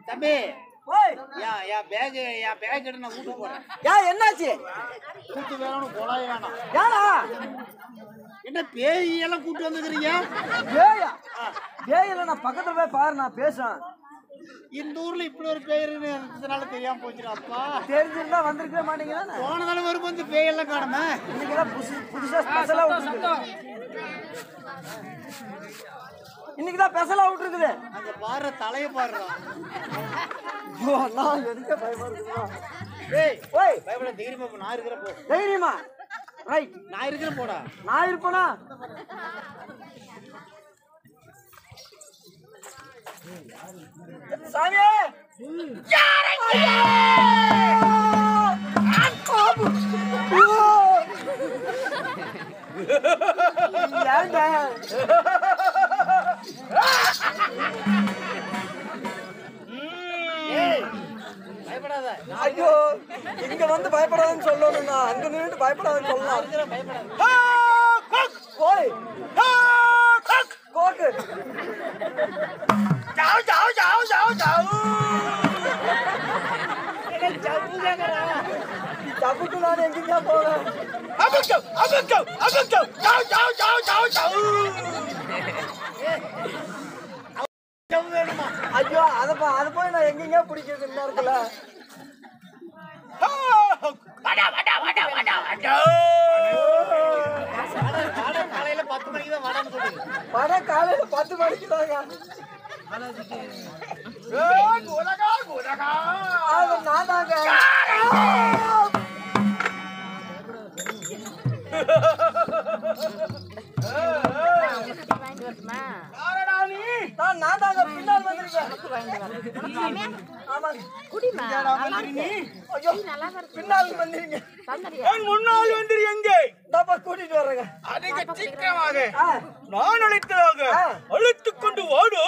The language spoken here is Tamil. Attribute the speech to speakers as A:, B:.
A: தம்பி பேக் எடுத்து நான் வீட்டுக்கு போறேன்.
B: என்னாச்சு?
A: கூட்டு வேணும் கொலாய் வேணும்.
B: ஏடா
A: என்ன பேயெல்லாம் கூட்டு வந்துக்கிறீங்க?
B: பேயா? பேயில நான் பக்கத்துல போய் பாரு, நான் பேசுறேன்.
A: இந்த ஊர்ல இப்படி ஒரு பேய் இருந்ததுனால தெரியாம போச்சுடாப்பா.
B: தெரிஞ்சிருந்தா வந்திருக்கவே மாட்டீங்களா?
A: போன தடவை வரும்போது இந்த பேயெல்லாம் காணுமே.
B: இன்னைக்கு புதுசா ஸ்பெஷலா விட்டுருக்கு. இன்னைக்குதான் ஸ்பெஷலா விட்டுருக்குது.
A: அங்க பாரு, தலைய பாருடா.
B: நான் எதுக்கு பயமா இருக்குமா?
A: ஏய்
B: ஓய்,
A: பயப்பட தைரியமா போ. நான் இருக்கிற போ.
B: தைரியமா? ரைட்,
A: நான் இருக்கிற போடா.
B: நான் இருப்பேனா? சாமி
A: பயப்படாத.
B: ஐயோ, இங்க வந்து பயப்படாதுன்னு சொல்லணும்னா அங்க நின்று பயப்படாதுன்னு சொல்லலாம். ஓய் கோக்கு தப்புக்கு நான் எங்கேயா போறேன்? ஐயோ, அதை போய் நான் எங்கெங்க பிடிக்கிறது இருக்குல்ல.
A: காலையில 10 மணிக்கு தான் வடன்னு சொல்லுங்க.
B: வட காலையில 10 மணிக்கு தாங்க. நான் தாங்க. நான் தாங்க பின்னால் வந்திருக்கேன். பின்னால் வந்துருங்க.
C: முன்னால் வந்துருங்க.
B: கூட்டிட்டு வர்றேங்க.
C: அதிக சீக்கிரமாக நான் அழைத்ததாக அழைத்துக் கொண்டு வாடு.